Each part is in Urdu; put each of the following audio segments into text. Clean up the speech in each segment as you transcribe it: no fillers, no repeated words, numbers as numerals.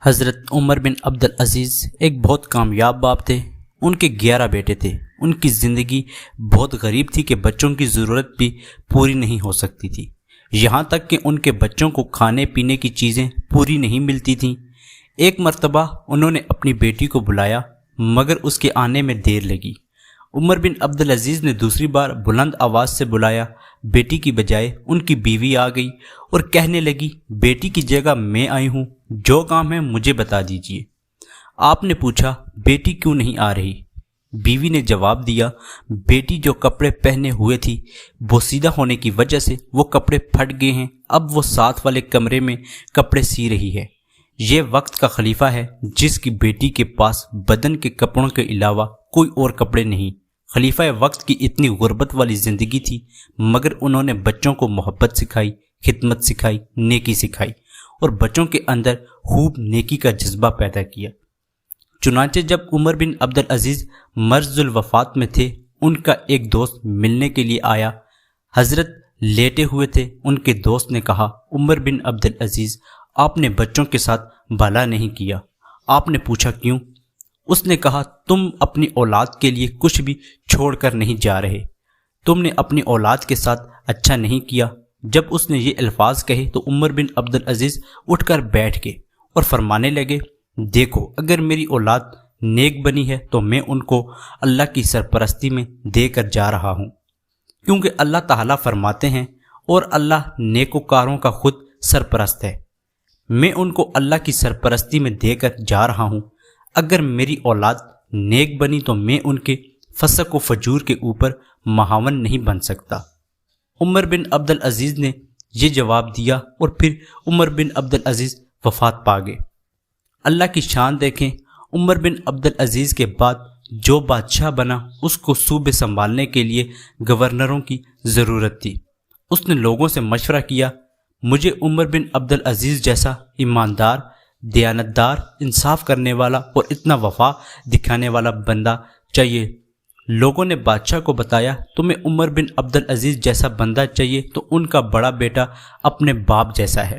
حضرت عمر بن عبدالعزیز ایک بہت کامیاب باپ تھے۔ ان کے 11 بیٹے تھے۔ ان کی زندگی بہت غریب تھی کہ بچوں کی ضرورت بھی پوری نہیں ہو سکتی تھی، یہاں تک کہ ان کے بچوں کو کھانے پینے کی چیزیں پوری نہیں ملتی تھیں۔ ایک مرتبہ انہوں نے اپنی بیٹی کو بلایا مگر اس کے آنے میں دیر لگی۔ عمر بن عبدالعزیز نے دوسری بار بلند آواز سے بلایا۔ بیٹی کی بجائے ان کی بیوی آ گئی اور کہنے لگی، بیٹی کی جگہ میں آئی ہوں، جو کام ہے مجھے بتا دیجیے۔ آپ نے پوچھا، بیٹی کیوں نہیں آ رہی؟ بیوی نے جواب دیا، بیٹی جو کپڑے پہنے ہوئے تھی بوسیدہ ہونے کی وجہ سے وہ کپڑے پھٹ گئے ہیں، اب وہ ساتھ والے کمرے میں کپڑے سی رہی ہے۔ یہ وقت کا خلیفہ ہے جس کی بیٹی کے پاس بدن کے کپڑوں کے علاوہ کوئی اور کپڑے نہیں۔ خلیفہ وقت کی اتنی غربت والی زندگی تھی مگر انہوں نے بچوں کو محبت سکھائی، خدمت سکھائی، نیکی سکھائی اور بچوں کے اندر خوب نیکی کا جذبہ پیدا کیا۔ چنانچہ جب عمر بن عبدالعزیز مرض الوفات میں تھے، ان کا ایک دوست ملنے کے لیے آیا۔ حضرت لیٹے ہوئے تھے۔ ان کے دوست نے کہا، عمر بن عبدالعزیز، آپ نے بچوں کے ساتھ بھلا نہیں کیا۔ آپ نے پوچھا کیوں؟ اس نے کہا، تم اپنی اولاد کے لیے کچھ بھی چھوڑ کر نہیں جا رہے، تم نے اپنی اولاد کے ساتھ اچھا نہیں کیا۔ جب اس نے یہ الفاظ کہے تو عمر بن عبدالعزیز اٹھ کر بیٹھ گئے اور فرمانے لگے، دیکھو اگر میری اولاد نیک بنی ہے تو میں ان کو اللہ کی سرپرستی میں دے کر جا رہا ہوں، کیونکہ اللہ تعالیٰ فرماتے ہیں اور اللہ نیکوکاروں کا خود سرپرست ہے۔ میں ان کو اللہ کی سرپرستی میں دے کر جا رہا ہوں۔ اگر میری اولاد نیک بنی تو میں ان کے فسق و فجور کے اوپر مہاون نہیں بن سکتا۔ عمر بن عبدالعزیز نے یہ جواب دیا اور پھر عمر بن عبدالعزیز وفات پا گئے۔ اللہ کی شان دیکھیں، عمر بن عبدالعزیز کے بعد جو بادشاہ بنا اس کو صوبے سنبھالنے کے لیے گورنروں کی ضرورت تھی۔ اس نے لوگوں سے مشورہ کیا، مجھے عمر بن عبدالعزیز جیسا ایماندار، دیانتدار، انصاف کرنے والا اور اتنا وفا دکھانے والا بندہ چاہیے۔ لوگوں نے بادشاہ کو بتایا، تمہیں عمر بن عبدالعزیز جیسا بندہ چاہیے تو ان کا بڑا بیٹا اپنے باپ جیسا ہے،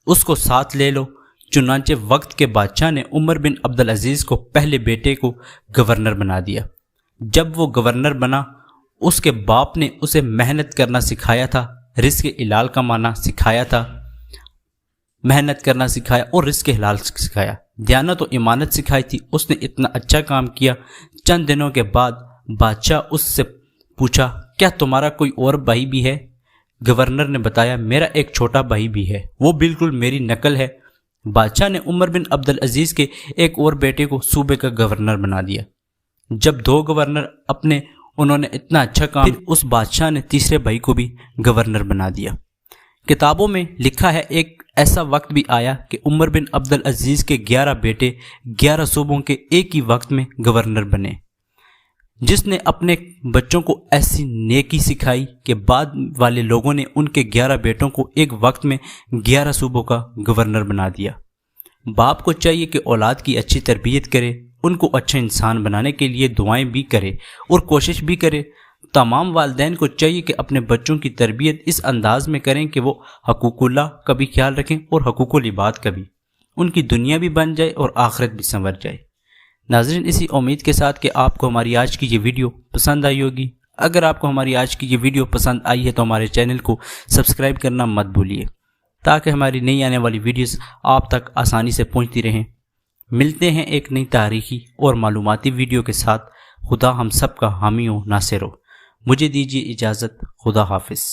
اس کو ساتھ لے لو۔ چنانچہ وقت کے بادشاہ نے عمر بن عبدالعزیز کو پہلے بیٹے کو گورنر بنا دیا۔ جب وہ گورنر بنا، اس کے باپ نے اسے محنت کرنا سکھایا تھا، رزق حلال کمانا سکھایا تھا، محنت کرنا سکھایا اور رزق حلال سکھایا، دیانت و ایمانت سکھائی تھی۔ اس نے اتنا اچھا کام کیا۔ چند دنوں کے بعد بادشاہ اس سے پوچھا، کیا تمہارا کوئی اور بھائی بھی ہے؟ گورنر نے بتایا، میرا ایک چھوٹا بھائی بھی ہے، وہ بالکل میری نقل ہے۔ بادشاہ نے عمر بن عبدالعزیز کے ایک اور بیٹے کو صوبے کا گورنر بنا دیا۔ جب 2 گورنر انہوں نے اتنا اچھا کام، پھر اس بادشاہ نے تیسرے بھائی کو بھی گورنر بنا دیا۔ کتابوں میں لکھا ہے، ایک ایسا وقت بھی آیا کہ عمر بن عبدالعزیز کے 11 بیٹے 11 صوبوں کے ایک ہی وقت میں گورنر بنے، جس نے اپنے بچوں کو ایسی نیکی سکھائی کہ بعد والے لوگوں نے ان کے 11 بیٹوں کو ایک وقت میں 11 صوبوں کا گورنر بنا دیا۔ باپ کو چاہیے کہ اولاد کی اچھی تربیت کرے، ان کو اچھا انسان بنانے کے لیے دعائیں بھی کرے اور کوشش بھی کرے۔ تمام والدین کو چاہیے کہ اپنے بچوں کی تربیت اس انداز میں کریں کہ وہ حقوق اللہ کا بھی خیال رکھیں اور حقوق العباد کا بھی، ان کی دنیا بھی بن جائے اور آخرت بھی سنور جائے۔ ناظرین، اسی امید کے ساتھ کہ آپ کو ہماری آج کی یہ ویڈیو پسند آئی ہوگی۔ اگر آپ کو ہماری آج کی یہ ویڈیو پسند آئی ہے تو ہمارے چینل کو سبسکرائب کرنا مت بھولیے تاکہ ہماری نئی آنے والی ویڈیوز آپ تک آسانی سے پہنچتی رہیں۔ ملتے ہیں ایک نئی تاریخی اور معلوماتی ویڈیو کے ساتھ۔ خدا ہم سب کا حامی و ناصر ہو۔ مجھے دیجیے اجازت۔ خدا حافظ۔